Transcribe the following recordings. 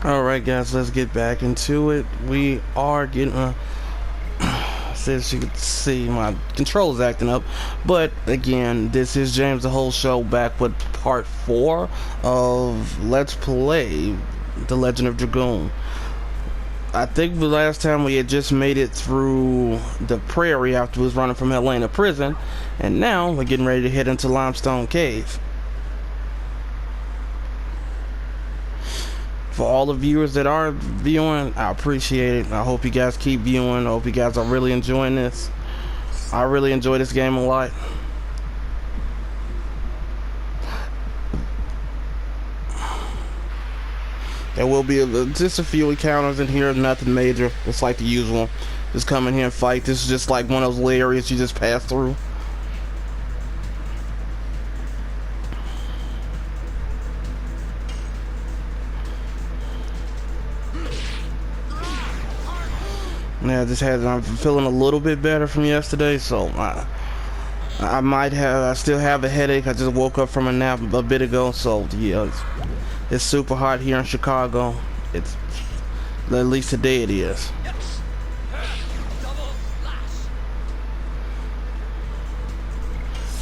Alright guys, let's get back into it. We are getting as you can see, my controls acting up, but again, this is James the Whole Show, back with part 4 of Let's Play The Legend of Dragoon. I think the last time we had just made it through the prairie after we was running from Helena prison, and now we're getting ready to head into Limestone Cave. For all the viewers that are viewing, I appreciate it. I hope you guys keep viewing. I hope you guys are really enjoying this. I really enjoy this game a lot. There will be just a few encounters in here, nothing major. It's like the usual. Just come in here and fight. This is just like one of those little areas you just pass through. Yeah, I'm feeling a little bit better from yesterday, so I still have a headache. I just woke up from a nap a bit ago, so yeah, it's super hot here in Chicago. It's, at least today it is.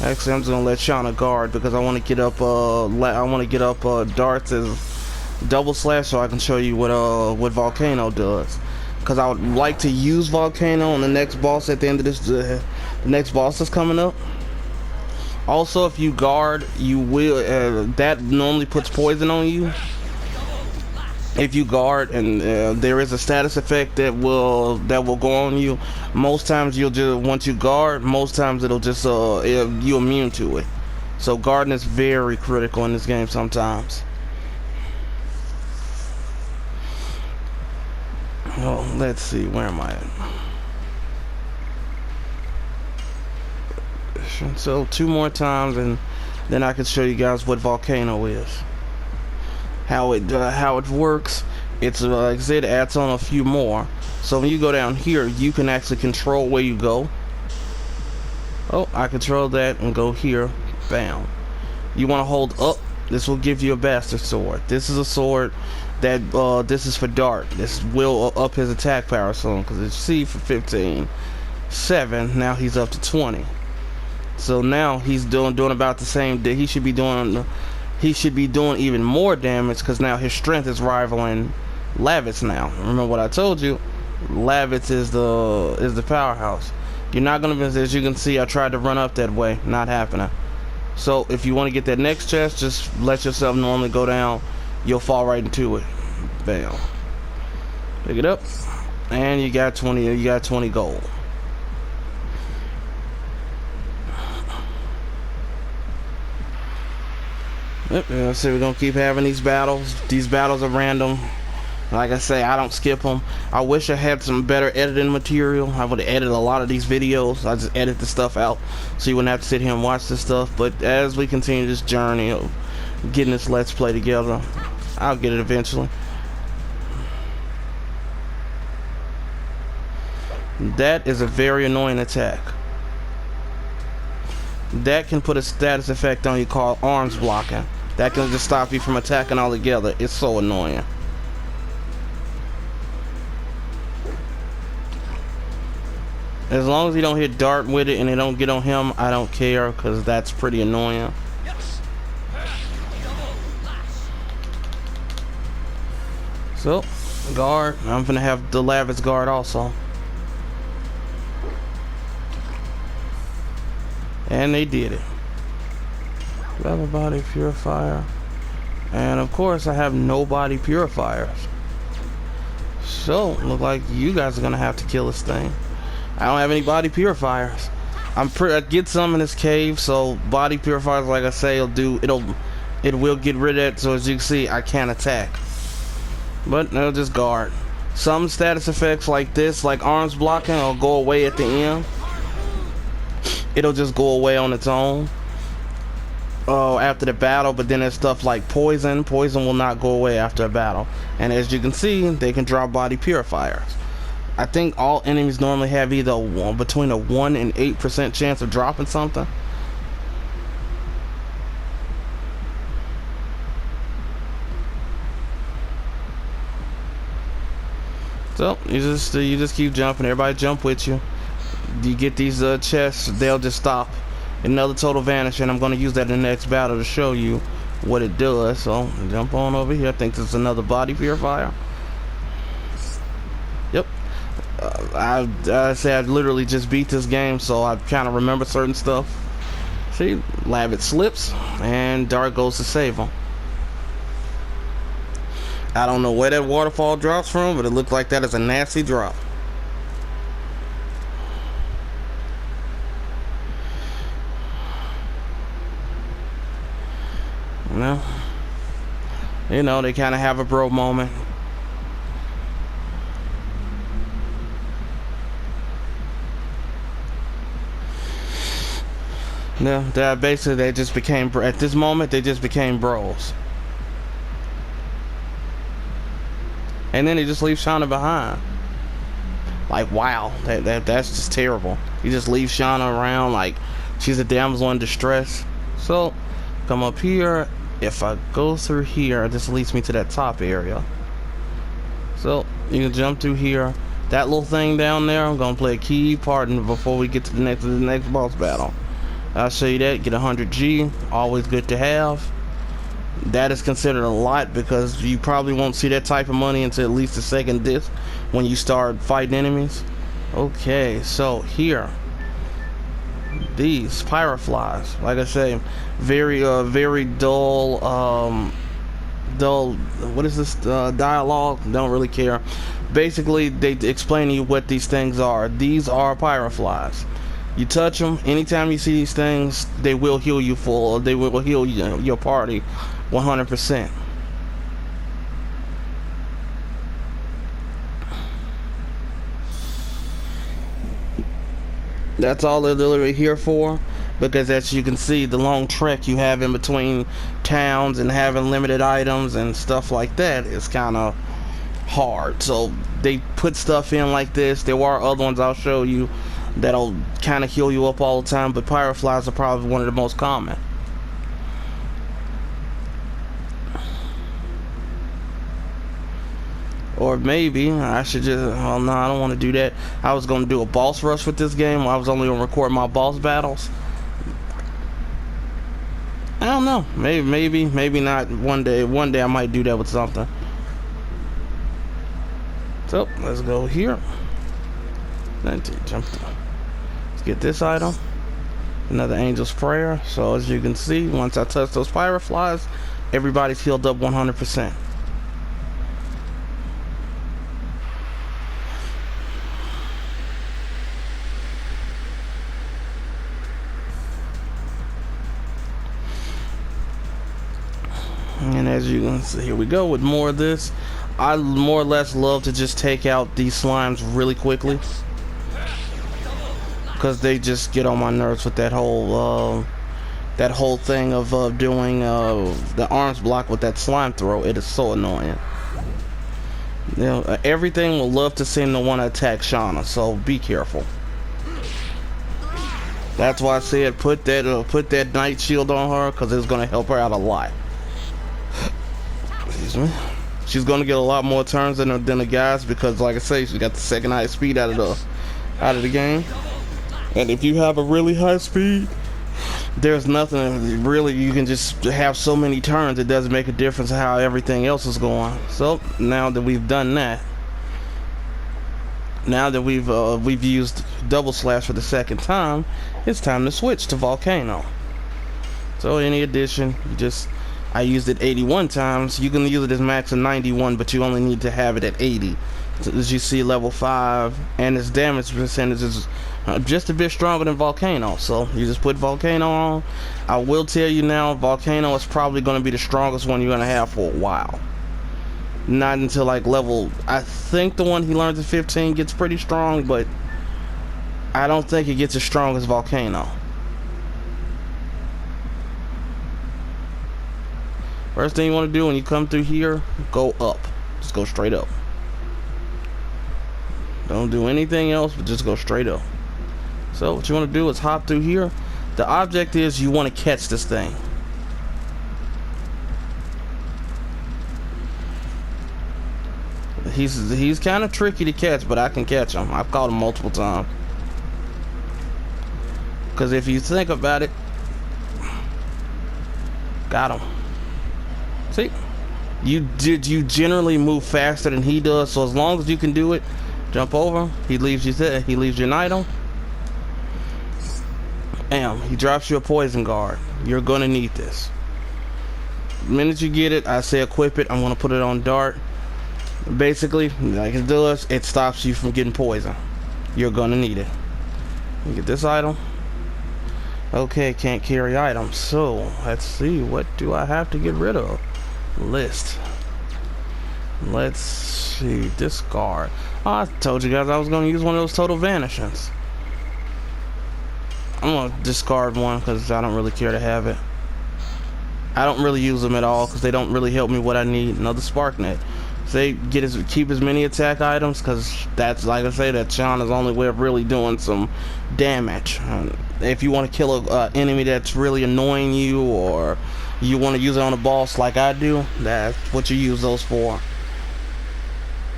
Actually, I'm just gonna let Shana guard because I want to get up. Darts as double slash so I can show you what Volcano does. Because I would like to use Volcano on the next boss at the end of this. The next boss that's coming up. Also, if you guard, you will. That normally puts poison on you. If you guard, and there is a status effect that will go on you. Most times you'll just once you guard. Most times it'll just you immune to it. So guarding is very critical in this game sometimes. Well, let's see, where am I at? So 2 more times, and then I can show you guys what Volcano is, how it works. It's like I said, it adds on a few more. So when you go down here, you can actually control where you go. Oh, I control that and go here. Bam. You want to hold up. This will give you a bastard sword. This is a sword that this is for Dart. This will up his attack power soon, because it's C for 15, 7. Now he's up to 20. So now he's doing about the same. He should be doing even more damage, because now his strength is rivaling Lavit's now. Remember what I told you? Lavit's is the powerhouse. You're not gonna, as you can see, I tried to run up that way, not happening. So if you want to get that next chest, just let yourself normally go down. You'll fall right into it. Bam. Pick it up, and you got 20. You got 20 gold. Yep. So we're gonna keep having these battles. These battles are random. Like I say, I don't skip them. I wish I had some better editing material. I would have edited a lot of these videos. I just edit the stuff out so you wouldn't have to sit here and watch this stuff. But as we continue this journey of getting this Let's Play together, I'll get it eventually. That is a very annoying attack. That can put a status effect on you called arms blocking. That can just stop you from attacking altogether. It's so annoying. As long as you don't hit Dart with it and it don't get on him, I don't care, because that's pretty annoying. So, guard. I'm gonna have the Lavit's guard also. And they did it. Level body purifier. And of course I have no body purifiers. So, look like you guys are gonna have to kill this thing. I don't have any body purifiers. I get some in this cave, so body purifiers, like I say, it will get rid of it. So as you can see, I can't attack. But they'll just guard. Some status effects like this, like arms blocking, will go away at the end. It'll just go away on its own after the battle. But then there's stuff like poison. Poison will not go away after a battle. And as you can see, they can drop body purifiers. I think all enemies normally have either between a 1 and 8% chance of dropping something. So you just keep jumping. Everybody jump with you. You get these chests, they'll just stop. Another total vanish, and I'm going to use that in the next battle to show you what it does. So jump on over here. I think this is another body purifier. Yep. I say I literally just beat this game, so I kind of remember certain stuff. See, Labbit slips, and Dark goes to save him. I don't know where that waterfall drops from, but it looked like that is a nasty drop. No, you know, they kind of have a bro moment. No, that basically they just became, at this moment they just became bros. And then he just leaves Shana behind. Like, wow, that's just terrible. He just leaves Shana around like she's a damsel in distress. So come up here. If I go through here, this leads me to that top area. So you can jump through here. That little thing down there, I'm gonna play a key part in before we get to the next boss battle. I'll show you that. Get 100G, always good to have. That is considered a lot because you probably won't see that type of money until at least the second disc when you start fighting enemies. Okay, so here, these pyroflies, like I say, very dull, what is this, dialogue? Don't really care. Basically, they explain to you what these things are. These are pyroflies. You touch them, anytime you see these things, they will heal you full. They will heal your party 100%. That's all they're literally here for, because as you can see, the long trek you have in between towns and having limited items and stuff like that is kind of hard. So they put stuff in like this. There are other ones I'll show you that'll kind of heal you up all the time, but pyroflies are probably one of the most common. Or maybe I should just, oh no, I don't want to do that. I was going to do a boss rush with this game where I was only going to record my boss battles. I don't know, maybe not. One day I might do that with something. So let's go here. Then jump through. Let's get this item, another angel's prayer. So as you can see, once I touch those pyroflies, everybody's healed up 100%. And as you can see, here we go with more of this. I more or less love to just take out these slimes really quickly, because they just get on my nerves with that whole thing of doing the arms block with that slime throw. It is so annoying. You know, everything will love to seem to want to attack Shana, so be careful. That's why I said put that night shield on her, because it's gonna help her out a lot. Excuse me. She's gonna get a lot more turns than the guys, because like I say, she got the second highest speed out of the game. And if you have a really high speed, there's nothing really, you can just have so many turns, it doesn't make a difference how everything else is going. So now that we've done that, now that we've used double slash for the second time, it's time to switch to volcano. So any addition, I used it 81 times. You can use it as max of 91, but you only need to have it at 80. So as you see, level 5, and its damage percentage is just a bit stronger than Volcano. So you just put Volcano on. I will tell you now, Volcano is probably going to be the strongest one you're going to have for a while. Not until like level, I think the one he learns at 15 gets pretty strong, but I don't think it gets as strong as Volcano. First thing you want to do when you come through here, go up. Just go straight up. Don't do anything else, but just go straight up. So what you want to do is hop through here. The object is you want to catch this thing. He's kind of tricky to catch, but I can catch him. I've caught him multiple times. Because if you think about it, got him. See, you generally move faster than he does. So as long as you can do it, jump over. He leaves you there. He leaves you an item. Bam. He drops you a poison guard. You're gonna need this. The minute you get it, I say equip it. I'm gonna put it on dart. Basically, like it does, it stops you from getting poison. You're gonna need it. You get this item. Okay, can't carry items. So let's see, what do I have to get rid of? List. Let's see, discard. Oh, I told you guys I was gonna use one of those total vanishings. I'm gonna discard one because I don't really care to have it. I don't really use them at all because they don't really help me what I need. Another spark net. Say keep as many attack items because that's, like I say, that's Shana's only way of really doing some damage. If you want to kill a enemy that's really annoying you, or you want to use it on a boss like I do, that's what you use those for.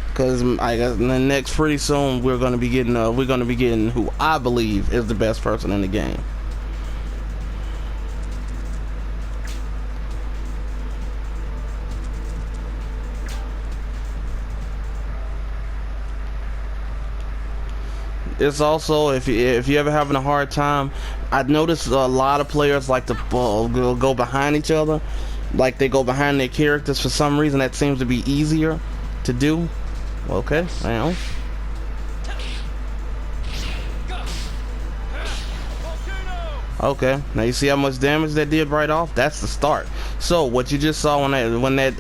Because I guess in the next, pretty soon we're gonna be getting who I believe is the best person in the game. It's also, if you ever having a hard time, I noticed a lot of players like to go behind each other, like they go behind their characters. For some reason that seems to be easier to do. Okay, now. Okay, now you see how much damage that did right off? That's the start. So what you just saw when that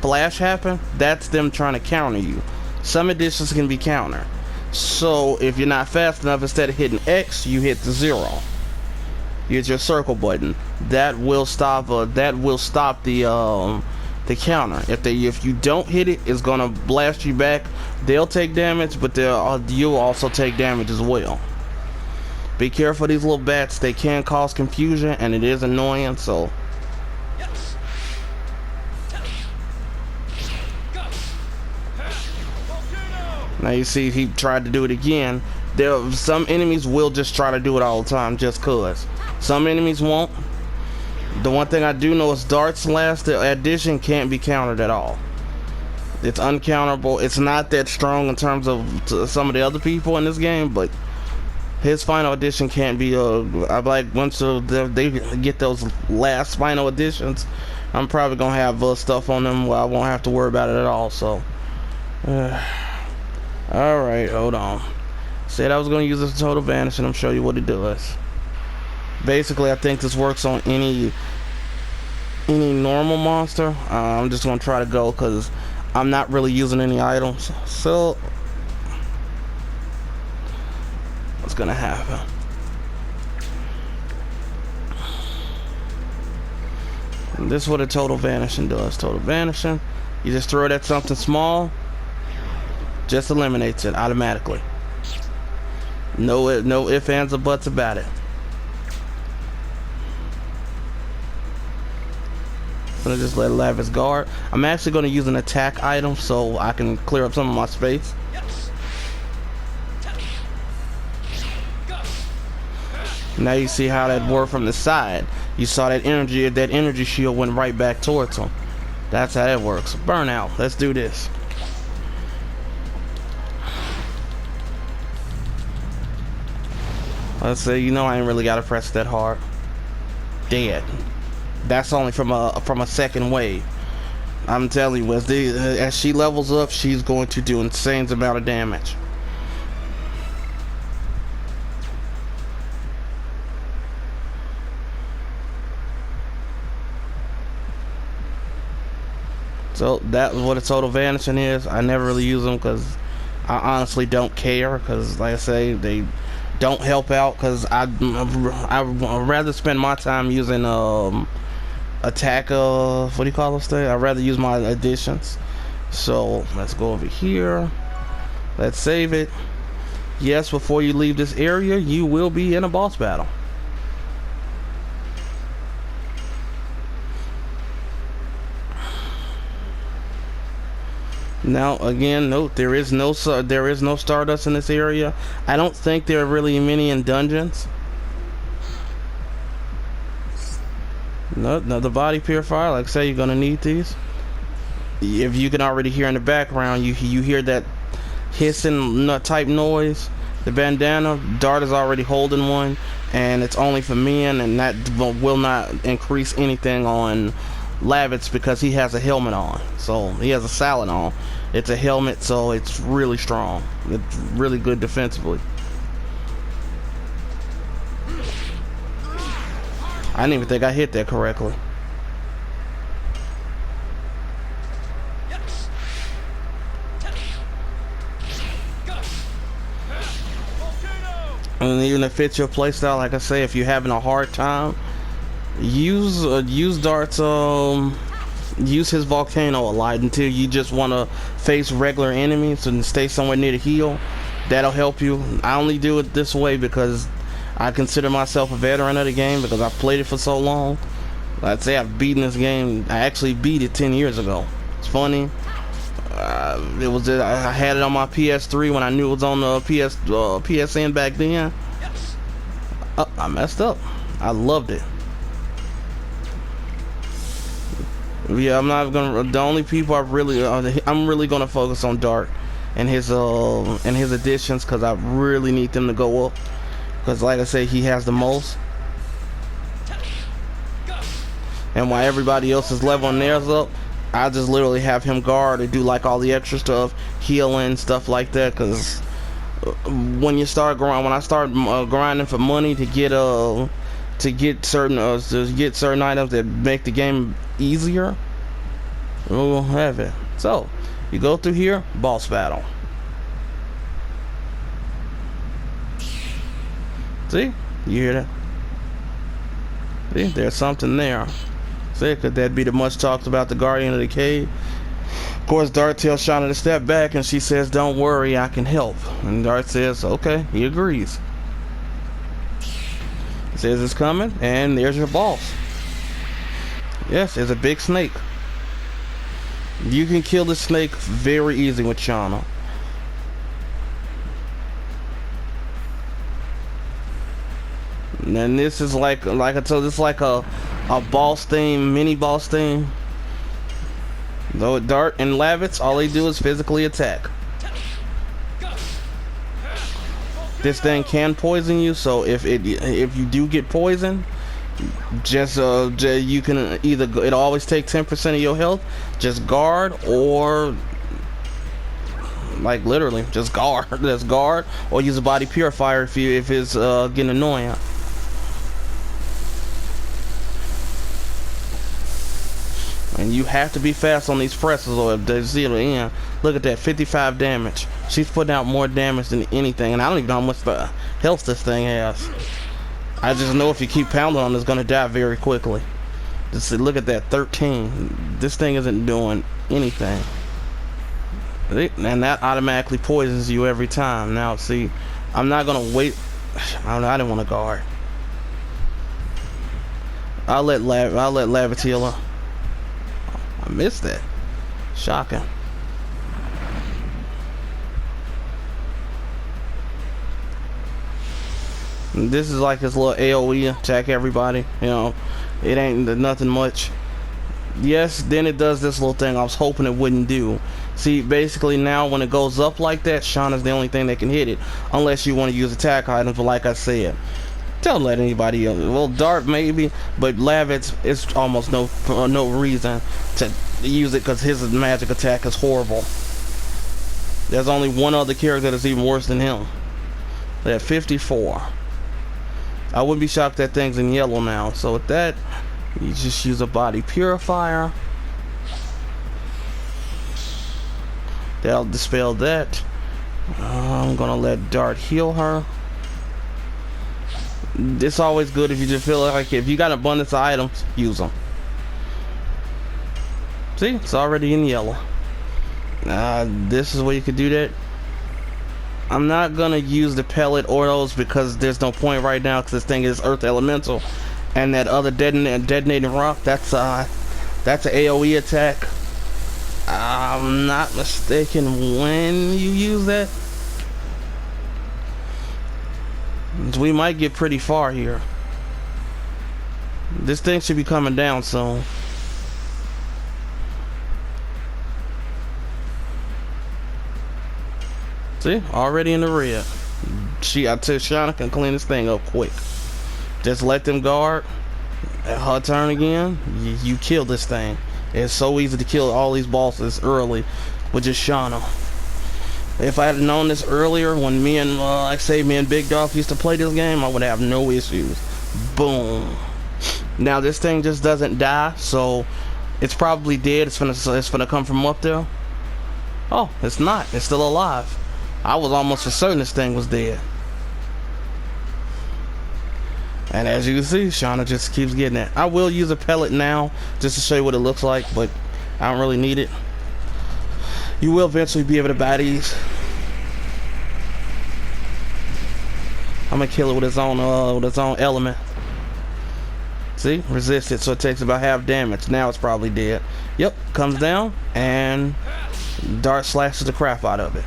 flash happened, that's them trying to counter you. Some editions can be countered. So if you're not fast enough, instead of hitting X, you hit the 0. You hit your circle button. That will stop the counter. If you don't hit it, it's gonna blast you back. They'll take damage, but you'll also take damage as well. Be careful of these little bats. They can cause confusion, and it is annoying. So now you see he tried to do it again. Some enemies will just try to do it all the time just cause. Some enemies won't. The one thing I do know is Dart's last addition can't be countered at all. It's uncounterable. It's not that strong in terms of some of the other people in this game, but his final edition can't be. I'm like, once they get those last final editions, I'm probably gonna have stuff on them where I won't have to worry about it at all. So, all right, hold on. Said I was gonna use this total vanish, and I'm show you what it does. Basically, I think this works on any normal monster. I'm just gonna try to go because I'm not really using any items. So what's gonna happen? And this is what a total vanishing does. Total vanishing, you just throw it at something small, just eliminates it automatically. No ifs, ands, or buts about it. I'm gonna just let it have its guard. I'm actually gonna use an attack item so I can clear up some of my space. Now you see how that worked from the side. You saw that energy shield went right back towards him. That's how that works. Burnout. Let's do this. Let's say, I ain't really gotta press that hard. Dead. That's only from a second wave. I'm telling you, as she levels up, she's going to do insane amount of damage. So that was what a total vanishing is. I never really use them because I honestly don't care. Because like I say, they don't help out. Because I'd rather spend my time using attack, what do you call those things? I'd rather use my additions. So let's go over here. Let's save it. Yes, before you leave this area, you will be in a boss battle. Now again, note there is no stardust in this area. I don't think there are really many in dungeons. No, the body purifier. Like I say, you're gonna need these. If you can already hear in the background, you hear that hissing type noise. The bandana, Dart is already holding one, and it's only for men, and that will not increase anything on Lavitz because he has a helmet on. So he has a salad on. It's a helmet, so it's really strong. It's really good defensively. I didn't even think I hit that correctly. And even if it fits your playstyle, like I say, if you're having a hard time, use Dart's use his volcano a lot until you just want to face regular enemies and stay somewhere near the heal. That'll help you. I only do it this way because I consider myself a veteran of the game because I've played it for so long. I'd say I've beaten this game. I actually beat it 10 years ago. It's funny. I had it on my PS3 when I knew it was on the PSN back then. Oh, I messed up. I loved it. Yeah, I'm not gonna. The only people I'm really gonna focus on Dart and his additions because I really need them to go up. Because like I say, he has the most. And while everybody else is leveling theirs up, I just literally have him guard and do like all the extra stuff, healing, stuff like that. Because when I start grinding for money to get certain items that make the game easier, we'll have it. So you go through here, boss battle. See, you hear that? See, there's something there. See, could that be the much talked about the Guardian of the Cave? Of course, Dart tells Shana to step back, and she says, "Don't worry, I can help." And Dart says, "Okay," he agrees. He says it's coming, and there's your boss. Yes, there's a big snake. You can kill the snake very easy with Shana. And this is like I told, this is like a boss theme, mini boss theme. Though Dart and Lavitz, all they do is physically attack. This thing can poison you, so if you do get poisoned, just you can either it always take 10% of your health, just guard, or like literally just guard. Just guard, or use a body purifier if it's getting annoying. And you have to be fast on these presses or if they zero in. Look at that, 55 damage. She's putting out more damage than anything, and I don't even know how much health this thing has. I just know if you keep pounding on it, it's gonna die very quickly. Just look at that, 13. This thing isn't doing anything. And that automatically poisons you every time. Now see, I'm not gonna wait. I don't know, I didn't want to guard. I'll let Lavitz heal her. I missed that. Shocking. This is like his little AoE, attack everybody. You know, it ain't nothing much. Yes, then it does this little thing I was hoping it wouldn't do. See, basically now when it goes up like that, Shana's the only thing that can hit it. Unless you want to use attack items, but like I said, don't let anybody else. Well, Dart maybe, but Lavitz, it's almost no reason to use it because his magic attack is horrible. There's only one other character that's even worse than him. They're at 54. I wouldn't be shocked that thing's in yellow now. So with that, you just use a body purifier. That'll dispel that. I'm gonna let Dart heal her. It's always good if you just feel like if you got an abundance of items, use them. See, it's already in yellow. This is where you could do that. I'm not gonna use the pellet or those because there's no point right now because this thing is earth elemental, and that other detonating rock, that's an AoE attack. I'm not mistaken when you use that. We might get pretty far here. This thing should be coming down soon. See, already in the red. I tell Shana can clean this thing up quick. Just let them guard. At her turn again, you kill this thing. It's so easy to kill all these bosses early with just Shana. If I had known this earlier, when me and me and Big Dog used to play this game, I would have no issues. Boom. Now this thing just doesn't die, so it's probably dead. It's gonna come from up there. Oh, it's not. It's still alive. I was almost for certain this thing was dead. And as you can see, Shana just keeps getting it. I will use a pellet now just to show you what it looks like, but I don't really need it. You will eventually be able to buy these. I'm gonna kill it with its own element. See, resisted, so it takes about half damage. Now it's probably dead. Yep, comes down and dart slashes the crap out of it.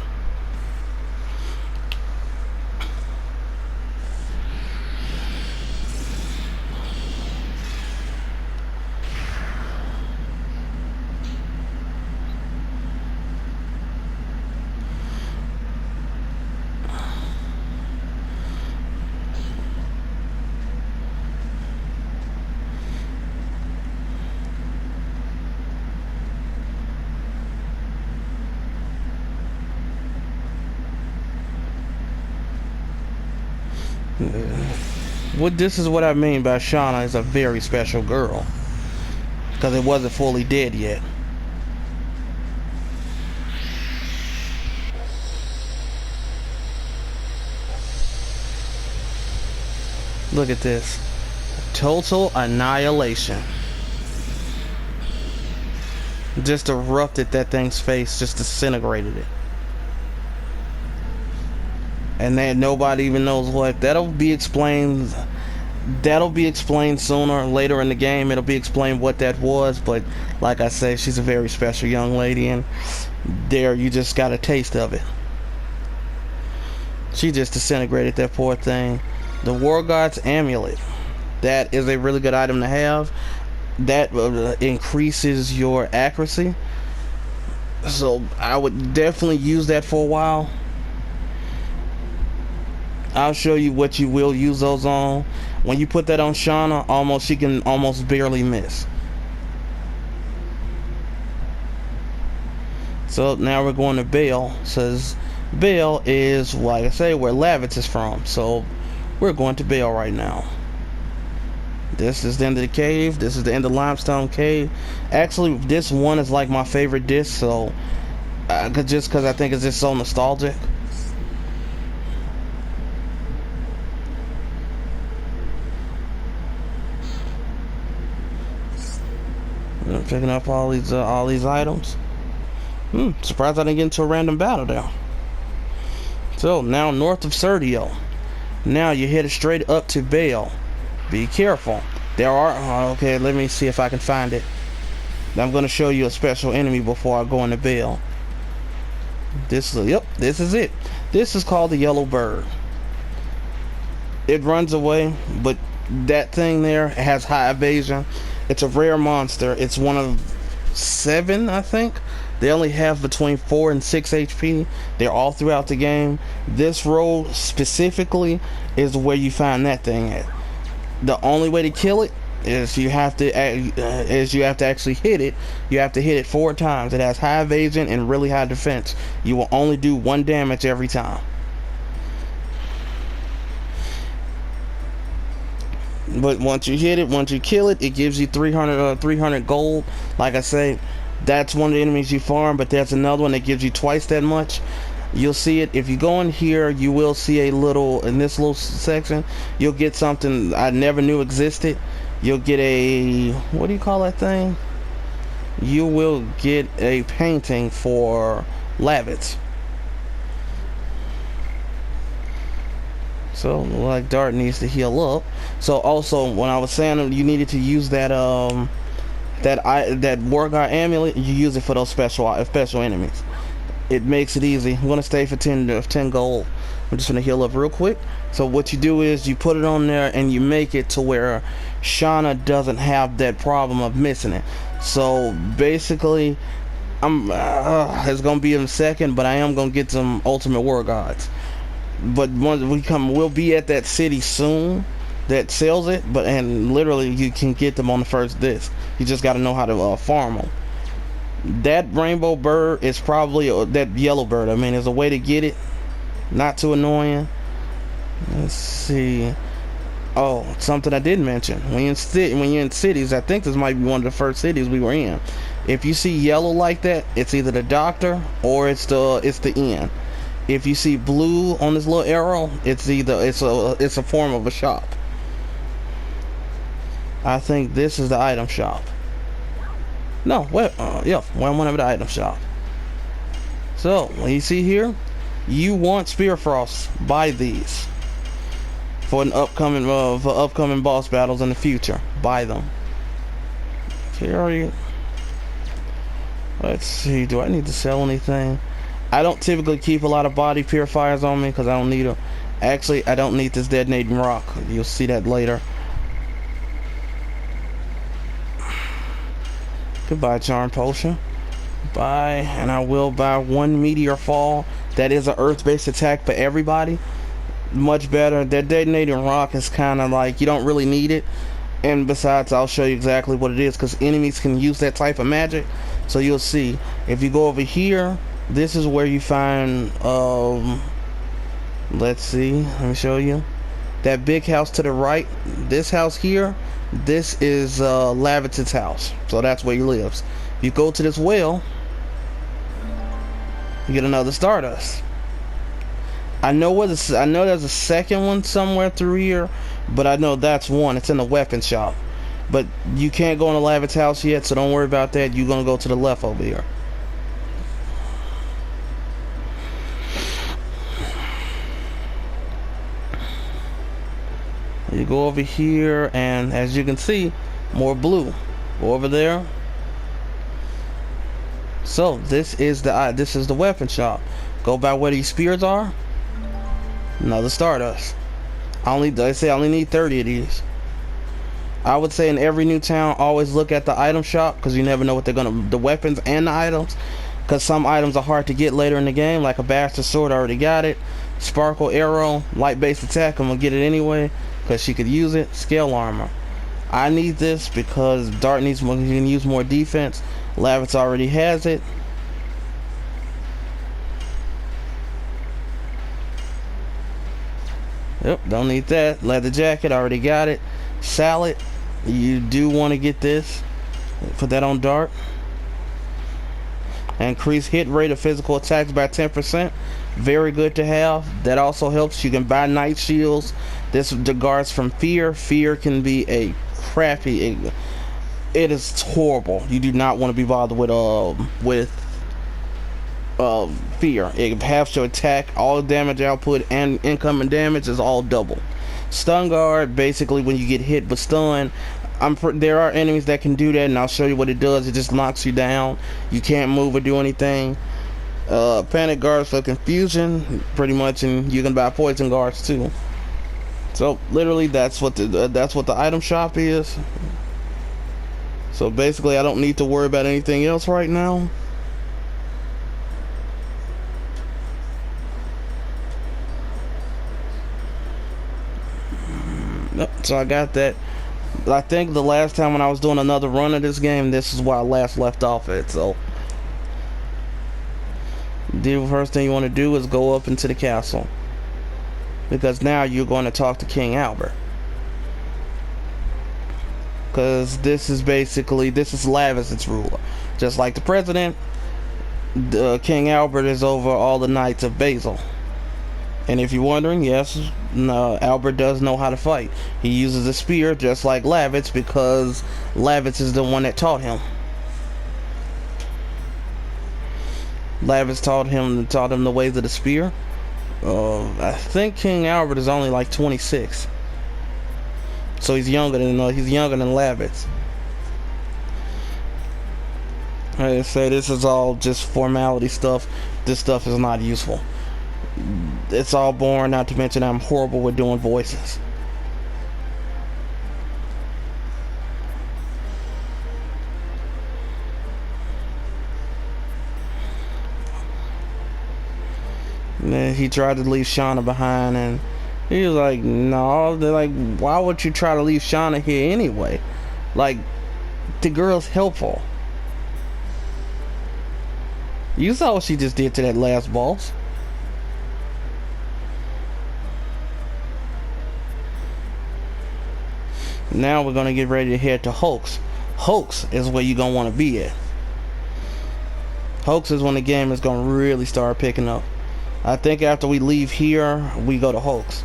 This is what I mean by Shana is a very special girl, because it wasn't fully dead yet. Look at this. Total annihilation. Just erupted that thing's face, just disintegrated it. And then nobody even knows what. That'll be explained sooner or later in the game. It'll be explained what that was, but like I say, she's a very special young lady, and there you just got a taste of it. She just disintegrated that poor thing. The War God's Amulet. That is a really good item to have. That increases your accuracy. So I would definitely use that for a while. I'll show you what you will use those on. When you put that on Shana, she can almost barely miss. So now we're going to Bale. Says Bale is, like I say, where Lavitz is from. So we're going to Bale right now. This is the end of the cave. This is the end of Limestone Cave. Actually, this one is like my favorite disc. So just because I think it's just so nostalgic. Picking up all these items. Surprised I didn't get into a random battle there. So now north of Serdio. Now you're headed straight up to Bale. Be careful. There are okay. Let me see if I can find it. I'm going to show you a special enemy before I go into Bale. This is it. This is called the Yellow Bird. It runs away, but that thing there has high evasion. It's a rare monster. It's one of 7, I think. They only have between 4 and 6 HP. They're all throughout the game. This road specifically is where you find that thing at. The only way to kill it is you have to actually hit it. You have to hit it 4 times. It has high evasion and really high defense. You will only do 1 damage every time. But once you hit it, once you kill it, it gives you 300 gold. Like I say, that's one of the enemies you farm, but there's another one that gives you twice that much. You'll see it if you go in here. You will see in this little section, you'll get something I never knew existed. You'll get a, what do you call that thing? You will get a painting for Lavitz. So like Dart needs to heal up. So also when I was saying you needed to use that that War God amulet, you use it for those special enemies. It makes it easy. I'm gonna stay for 10 gold. I'm just gonna heal up real quick. So what you do is you put it on there and you make it to where Shana doesn't have that problem of missing it. So basically, it's gonna be in a second, but I am gonna get some ultimate war gods. But once we come, we'll be at that city soon that sells it. But and literally, you can get them on the first disc. You just got to know how to farm them. That rainbow bird is probably that yellow bird. I mean, there's a way to get it, not too annoying. Let's see. Oh, something I did mention. When you're in cities, I think this might be one of the first cities we were in. If you see yellow like that, it's either the doctor or it's the inn. If you see blue on this little arrow, it's a form of a shop. I think this is the item shop. No, wait, yeah, one of the item shop. So, when you see here, you want Spear Frost, buy these. For upcoming boss battles in the future. Buy them. Period. Let's see, do I need to sell anything? I don't typically keep a lot of body purifiers on me because I don't need them. Actually, I don't need this detonating rock. You'll see that later. Goodbye, charm potion. Bye, and I will buy one meteor fall. That is an earth-based attack for everybody. Much better. That detonating rock is kind of like you don't really need it. And besides, I'll show you exactly what it is because enemies can use that type of magic. So you'll see. If you go over here, this is where you find let's see, let me show you that big house to the right. This house here, this is Lavit's house, so that's where he lives. If you go to this well, you get another Stardust. I know there's a second one somewhere through here, but I know that's one. It's in the weapon shop, but you can't go in the Lavit's house yet, so don't worry about that. You're gonna go to the left over here. You go over here, and as you can see, more blue. Go over there. So this is the weapon shop. Go by where these spears are. Another Stardust. They say I only need 30 of these. I would say in every new town, always look at the item shop because you never know what the weapons and the items. Because some items are hard to get later in the game, like a bastard sword. I already got it. Sparkle arrow, light based attack. I'm gonna get it anyway because she could use it. Scale armor. I need this because Dart needs more. You can use more defense. Lavitz already has it. Yep, don't need that. Leather jacket, already got it. Salad, you do want to get this. Put that on Dart. Increase hit rate of physical attacks by 10%. Very good to have. That also helps. You can buy night shields. This guards from fear. Fear can be a crappy. It is horrible. You do not want to be bothered with fear. It halves your attack, all damage output, and incoming damage is all double. Stun guard, basically when you get hit with stun, there are enemies that can do that, and I'll show you what it does. It just knocks you down. You can't move or do anything. Panic guards for confusion, pretty much, and you can buy poison guards too. So literally, that's what the item shop is. So basically, I don't need to worry about anything else right now. So I got that. I think the last time when I was doing another run of this game, this is where I last left off at. So the first thing you want to do is go up into the castle, because now you're going to talk to King Albert, because this is Lavitz's ruler. Just like the president, King Albert is over all the knights of Basil. And if you're wondering, yes, Albert does know how to fight. He uses a spear just like Lavitz, because Lavitz is the one that taught him. Lavitz taught him the ways of the spear. I think King Albert is only like 26, so he's younger than Lavitz. I say this is all just formality stuff. This stuff is not useful. It's all boring, not to mention I'm horrible with doing voices. And then he tried to leave Shana behind, and he was like, no. They're like, why would you try to leave Shana here anyway? Like, the girl's helpful. You saw what she just did to that last boss. Now we're gonna get ready to head to Hoax. Hoax is where you're gonna want to be at. Hoax is when the game is gonna really start picking up. I think after we leave here, we go to Hoax.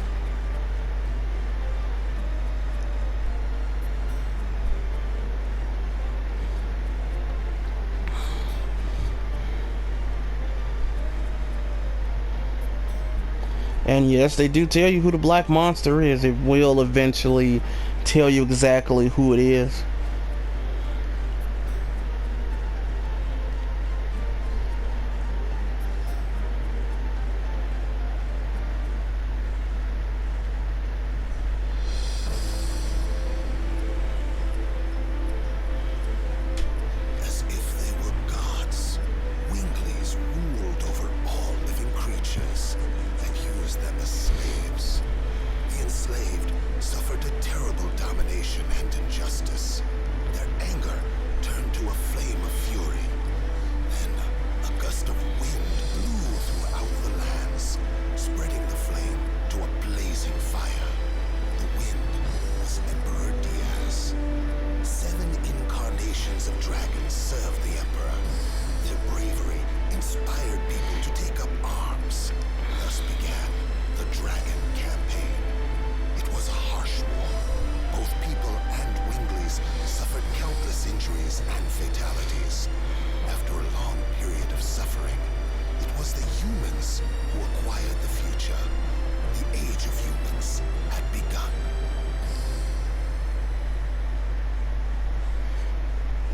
And yes, they do tell you who the black monster is. It will eventually tell you exactly who it is.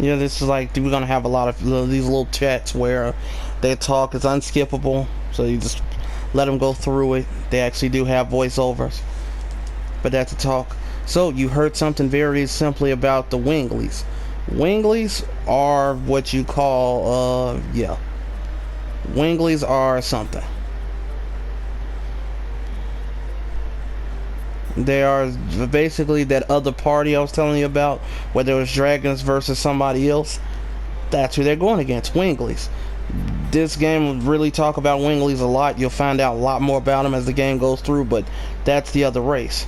Yeah, this is like, we're gonna have a lot of these little chats where their talk is unskippable, so you just let them go through it. They actually do have voiceovers, but that's a talk. So you heard something very simply about the Winglies. Winglies are what you call, Winglies are something. They are basically that other party I was telling you about, where there was dragons versus somebody else. That's who they're going against, Winglies. This game will really talk about Winglies a lot. You'll find out a lot more about them as the game goes through, but that's the other race.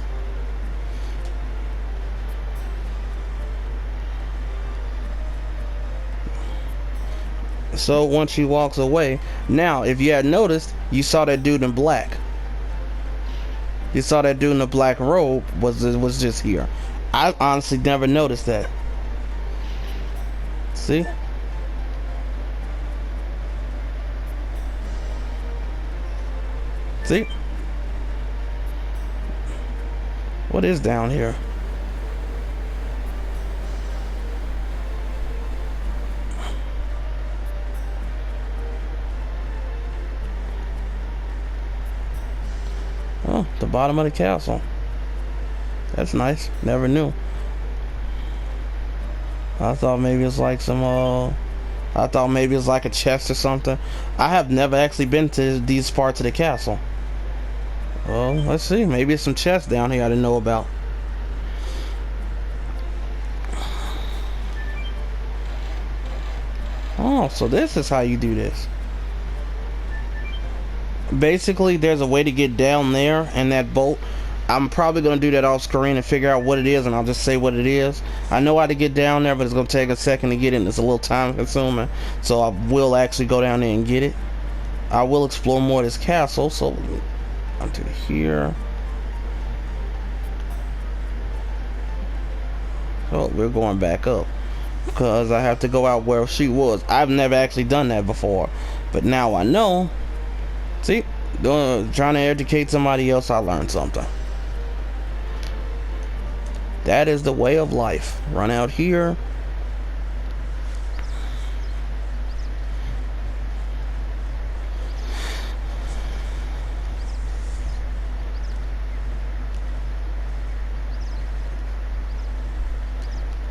So once she walks away, now if you had noticed, you saw that dude in black. You saw that dude in the black robe was just here. I honestly never noticed that. See? See? What is down here? Oh, the bottom of the castle. That's nice. Never knew. I thought maybe it's like some I thought maybe it's like a chest or something. I have never actually been to these parts of the castle. Well, let's see. Maybe it's some chests down here I didn't know about. Oh, so this is how you do this. Basically, there's a way to get down there and that boat. I'm probably going to do that off screen and figure out what it is, and I'll just say what it is. I know how to get down there, but it's going to take a second to get in. It's a little time consuming, so I will actually go down there and get it. I will explore more of this castle, so onto here. Oh, we're going back up because I have to go out where she was. I've never actually done that before, but now I know. See, trying to educate somebody else, I learned something. That is the way of life. Run out here.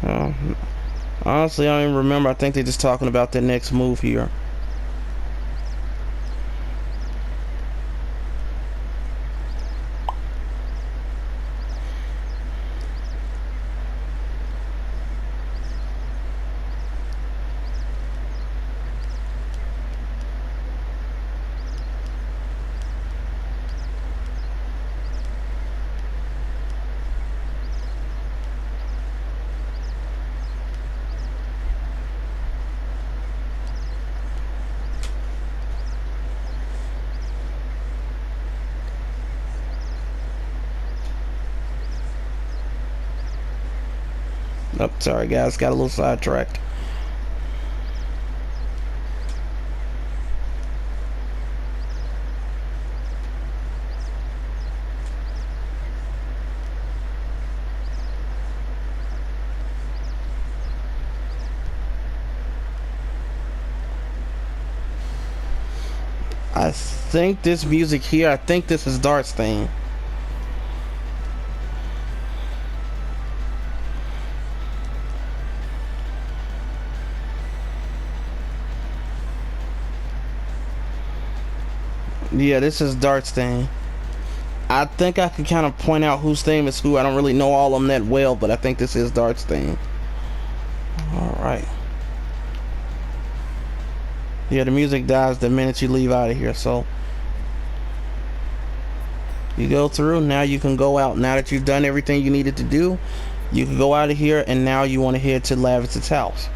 Uh, Honestly, I don't even remember. I think they're just talking about their next move here. Oh, sorry guys, got a little sidetracked. I think this music here, I think this is Dart's theme. Yeah, this is Dart's theme. I think I can kind of point out whose theme is who. I don't really know all of them that well, but I think this is Dart's theme. Alright. Yeah, the music dies the minute you leave out of here, so you go through. Now you can go out. Now that you've done everything you needed to do, you can go out of here, and now you want to head to Lavitz's house.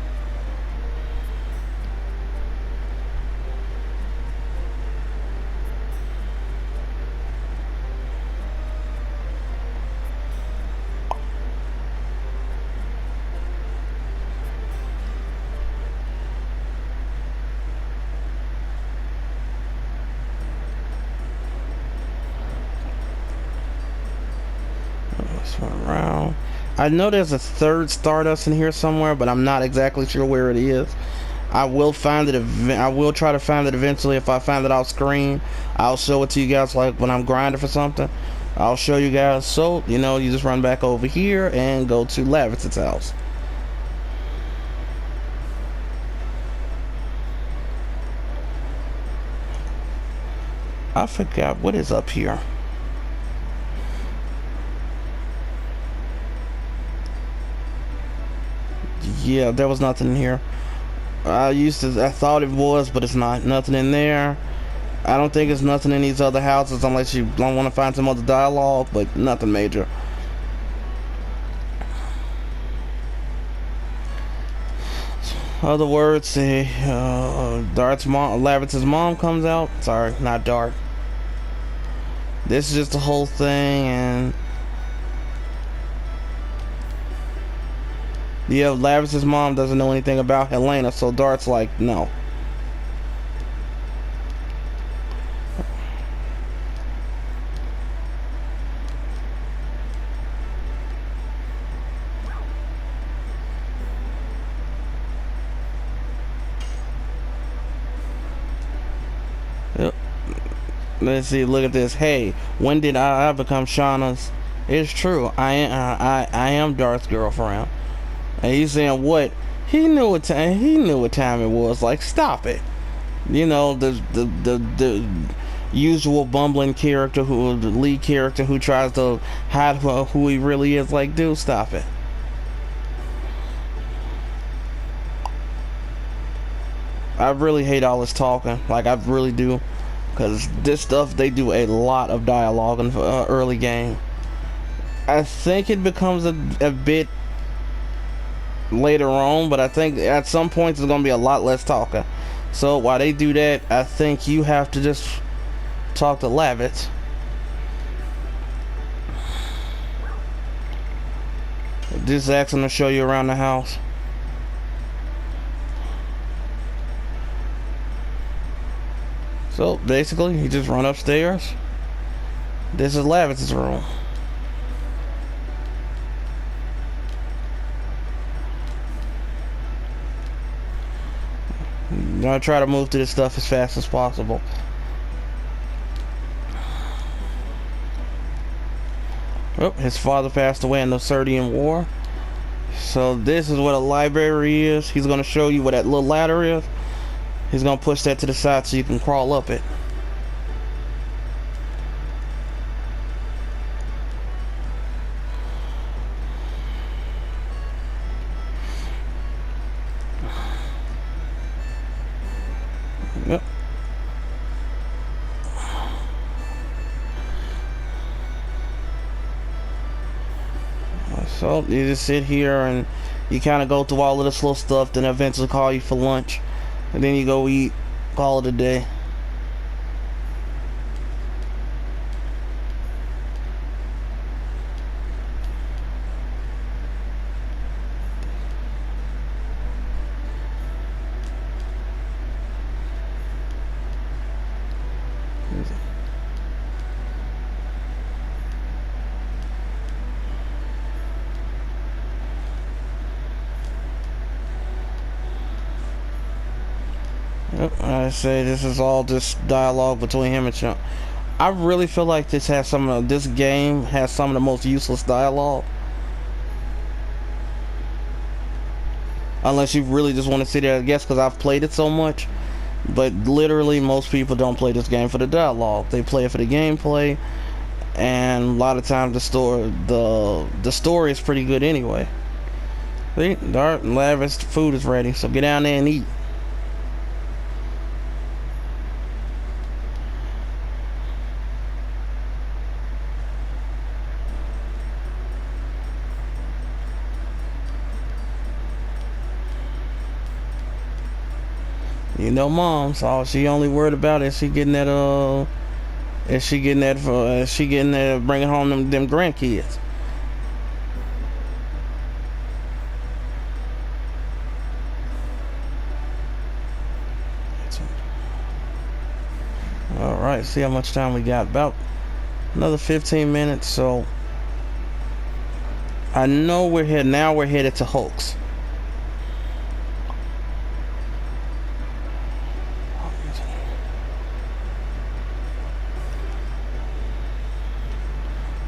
Around. I know there's a third Stardust in here somewhere, but I'm not exactly sure where it is. I will find it. I will try to find it eventually. If I find it off screen, I'll show it to you guys. Like when I'm grinding for something, I'll show you guys. So you know, you just run back over here and go to Lavitz's house. I forgot what is up here. Yeah, there was nothing in here. I thought it was, but it's not. Nothing in there. I don't think it's nothing in these other houses unless you don't want to find some other dialogue, but nothing major. Other words, say, Dart's mom, Lavitz's mom comes out. Sorry, not Dart. This is just the whole thing, and yeah, Lavitz's mom doesn't know anything about Helena, so Dart's like, no. Yep. Let's see. Look at this. Hey, when did I become Shauna's? It's true. I am Dart's girlfriend. And he's saying what? He knew what time. He knew what time it was. Like, stop it. You know, the usual bumbling character, the lead character who tries to hide who he really is. Like, dude, stop it. I really hate all this talking. Like, I really do, because this stuff, they do a lot of dialogue in the early game. I think it becomes a bit later on, but I think at some point there's gonna be a lot less talking. So while they do that, I think you have to just talk to Lavitz. Just ask him to show you around the house. So basically, you just run upstairs. This is Lavitz's room. I'm gonna try to move through this stuff as fast as possible. Oh, his father passed away in the Serdian War. So this is what a library is. He's gonna show you what that little ladder is. He's gonna push that to the side so you can crawl up it. Yep. So you just sit here and you kind of go through all of this little stuff, then eventually call you for lunch, and then you go eat, call it a day. Yep, I say this is all just dialogue between him and Shana. I really feel like this game has some of the most useless dialogue. Unless you really just want to sit there, I guess, because I've played it so much. But literally, most people don't play this game for the dialogue. They play it for the gameplay, and a lot of times the story is pretty good anyway. See, Dart and Lavish food is ready, so get down there and eat. You know, mom's all she only worried about is she getting that bringing home them grandkids. All right, see how much time we got. About another 15 minutes. So I know we're headed to Hulk's.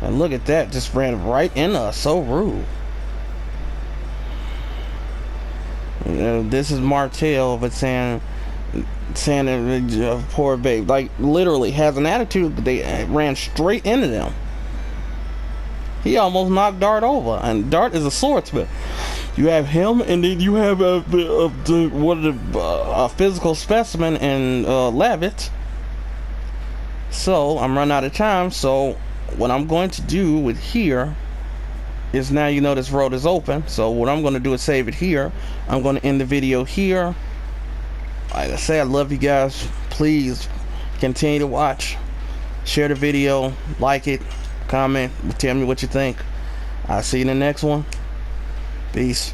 And look at that, just ran right into us, so rude. You know, this is Martell, but saying poor babe, like literally has an attitude, but they ran straight into them. He almost knocked Dart over, and Dart is a swordsman. You have him, and then you have a physical specimen in Lavitt. So I'm running out of time, so what I'm going to do with here is, now you know this road is open, so what I'm going to do is save it here. I'm going to end the video here. Like I say, I love you guys. Please continue to watch, share the video, like it, comment, tell me what you think. I'll see you in the next one. Peace.